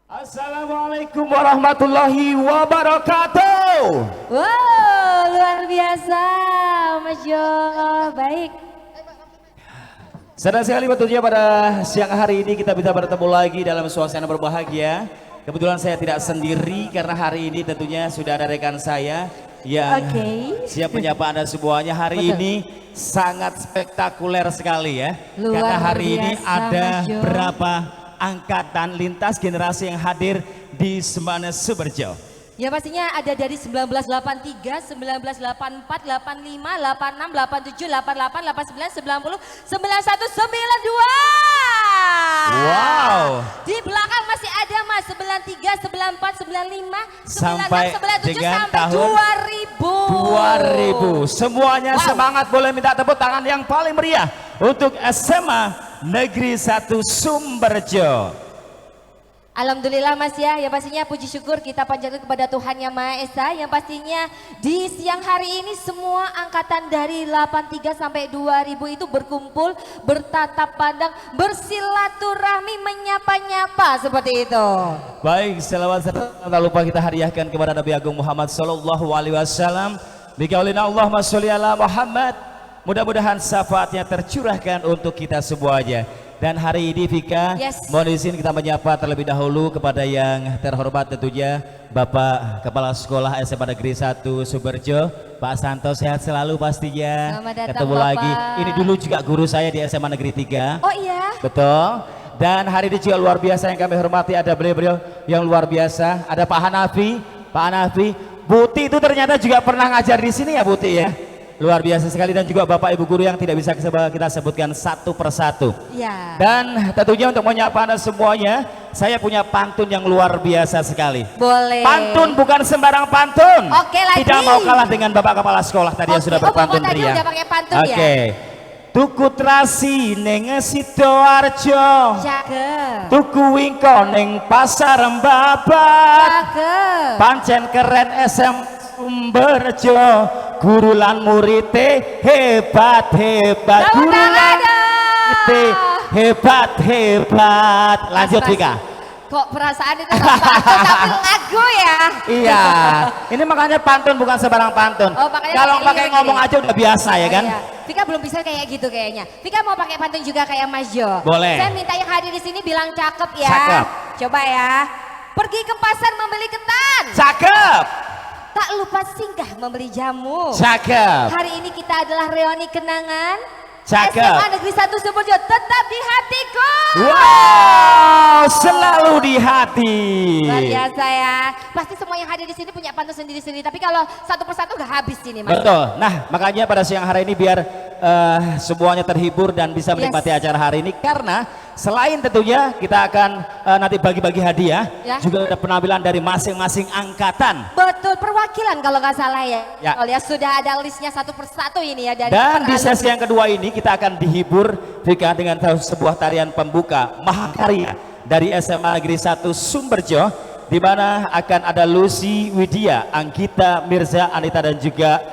Assalamualaikum warahmatullahi wabarakatuh. Wow, luar biasa, Mas Jo. Baik. Senang sekali tentunya pada siang hari ini kita bisa bertemu lagi dalam suasana berbahagia. Kebetulan saya tidak sendiri karena hari ini tentunya sudah ada rekan saya yang siap menyapa Anda semuanya. Hari ini sangat spektakuler sekali ya. Luar karena hari biasa, ini ada Mas Jo. berapa angkatan lintas generasi yang hadir di Semana Suberjo. Ya pastinya ada dari 1983, 1984, 85, 86, 87, 88, 89, 90, 91, 92. Wow. Di belakang masih ada Mas 93, 94, 95, 96, Sampai 97 dengan sampai tahun 2000. 2000. Semuanya semangat, boleh minta tepuk tangan yang paling meriah untuk SMA Negeri 1 Sumberjo. Alhamdulillah Mas ya pastinya puji syukur kita panjatkan kepada Tuhan Yang Maha Esa yang pastinya di siang hari ini semua angkatan dari 83 sampai 2000 itu berkumpul, bertatap pandang, bersilaturahmi, menyapa-nyapa seperti itu. Baik, selawat tak lupa kita hadiahkan kepada Nabi Agung Muhammad sallallahu alaihi wasallam. Bikaulina Allahumma sholli ala Muhammad. Mudah-mudahan syafaatnya tercurahkan untuk kita semuanya. Dan hari ini Vika, mohon izin kita menyapa terlebih dahulu kepada yang terhormat tentunya Bapak Kepala Sekolah SMA Negeri 1 Sumberjo, Pak Santo, sehat selalu pastinya. Selamat datang, ketemu Bapak. lagi. Ini dulu juga guru saya di SMA Negeri 3. Oh iya? Betul. Dan hari ini juga luar biasa yang kami hormati, ada beliau-beliau yang luar biasa. Ada Pak Hanafi, Buti itu ternyata juga pernah ngajar di sini ya Buti ya. Luar biasa sekali, dan juga Bapak Ibu guru yang tidak bisa kita sebutkan satu persatu. Ya. Dan tentunya untuk menyapa Anda semuanya, saya punya pantun yang luar biasa sekali. Boleh. Pantun bukan sembarang pantun. Oke, lagi. Tidak mau kalah dengan Bapak Kepala Sekolah tadi yang sudah berpantun Bapak tadi ria. udah pakai pantun ya? Oke. Tuku trasi ning Sidoarjo. Cakep. Tuku wingko ning Pasar Mbabat. Cakep. Pancen keren SM Sumberjo, guru lan murite hebat. Guru lan murite hebat. Lanjut Vika. Kok perasaan itu nggak pantun tapi lagu ya? Iya, ini makanya pantun bukan sembarang pantun. Oh, makanya kalau pakai pakai lirik ngomong ini. aja udah biasa ya kan? Iya. Vika belum bisa kayak gitu kayaknya. Vika mau pakai pantun juga kayak Mas Jo. Boleh. Saya minta yang hadir di sini bilang cakep ya. Cakep. Coba ya. Pergi ke pasar membeli ketan. Cakep. Tak lupa singgah membeli jamu. Cakep. Hari ini kita adalah reuni kenangan. Cakep. SMA Negeri 1 Sumberjo tetap di hatiku. Wow, selalu di hati. Luar biasa ya. Pasti semua yang hadir di sini punya pantun sendiri-sendiri. Tapi kalau satu persatu udah habis ini Mas. Betul. Nah, makanya pada siang hari ini biar semuanya terhibur dan bisa menikmati acara hari ini, karena selain tentunya kita akan nanti bagi-bagi hadiah, juga ada penampilan dari masing-masing angkatan. Betul, perwakilan kalau nggak salah ya. Ya. Kalau ya sudah ada listnya satu persatu ini ya dari. Dan di sesi yang kedua ini kita akan dihibur Vika dengan sebuah tarian pembuka mahakarya dari SMA Negeri 1 Sumberjo, di mana akan ada Lucy Widya, Anggita, Mirza, Anita, dan juga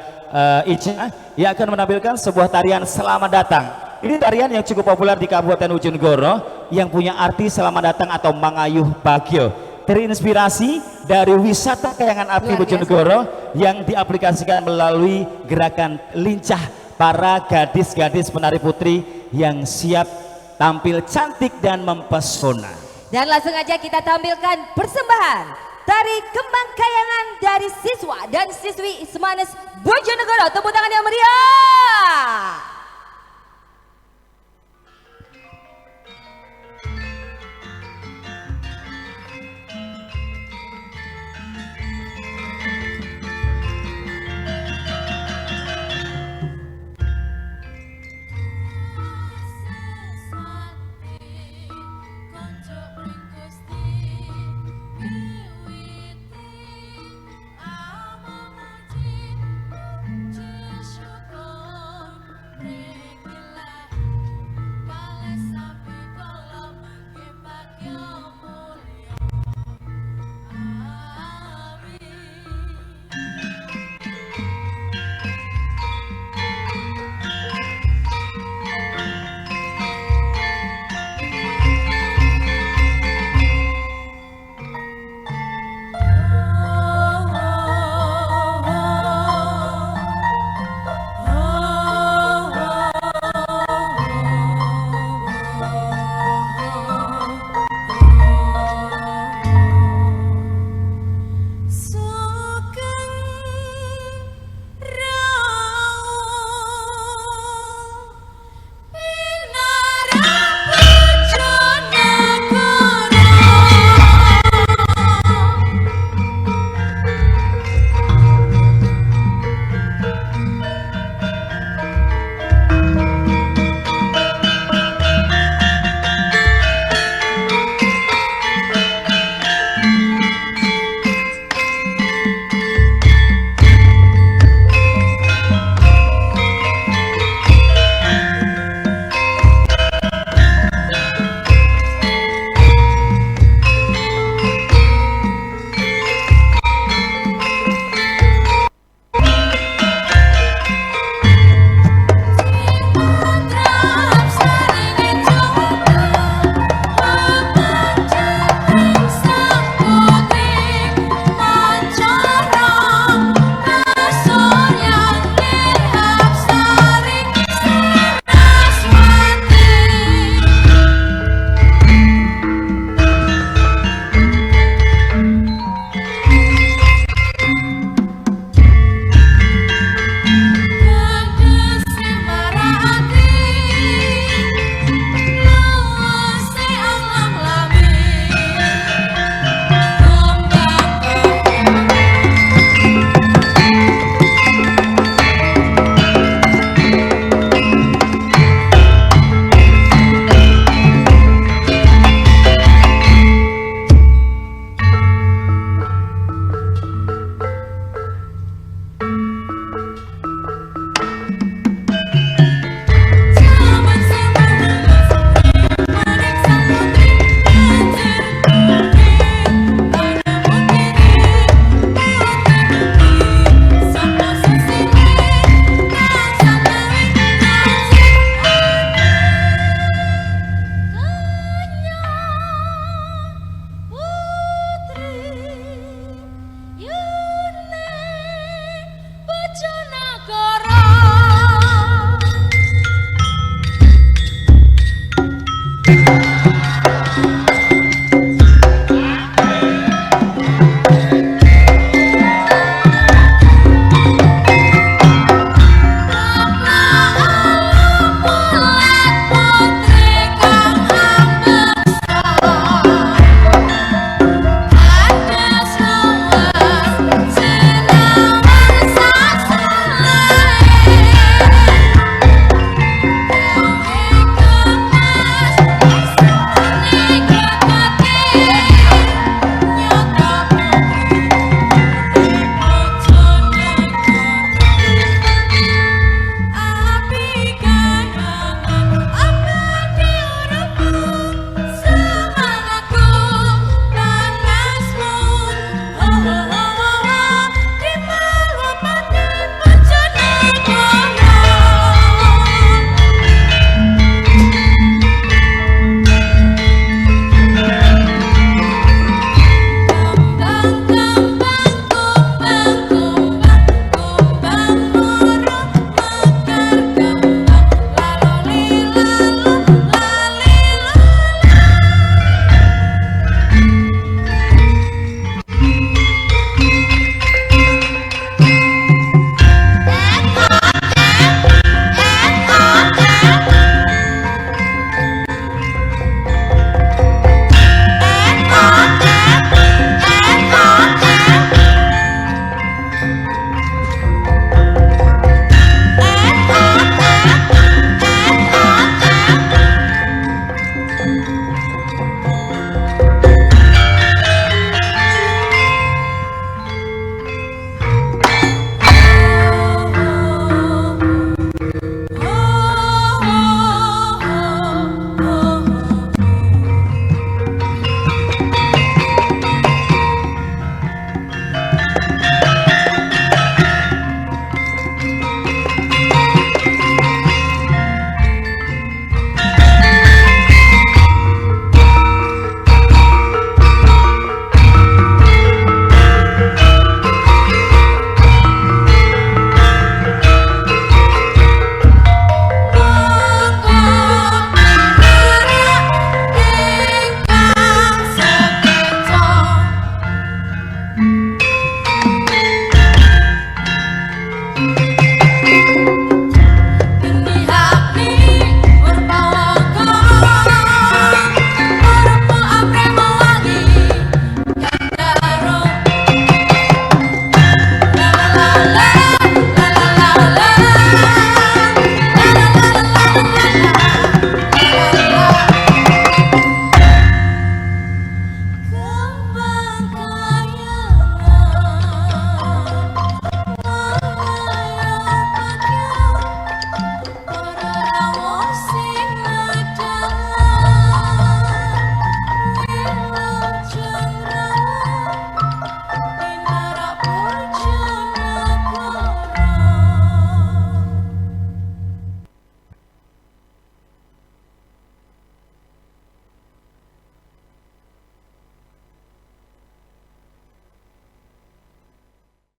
Ica yang akan menampilkan sebuah tarian Selamat Datang. Ini tarian yang cukup populer di Kabupaten Bojonegoro yang punya arti Selamat Datang atau Mangayuh Bagyo. Terinspirasi dari wisata kayangan api Bojonegoro yang diaplikasikan melalui gerakan lincah para gadis-gadis penari putri yang siap tampil cantik dan mempesona. Dan langsung aja kita tampilkan persembahan tari kembang kayangan dari siswa dan siswi Ismanes Bojonegoro. Tepuk tangan yang meriah.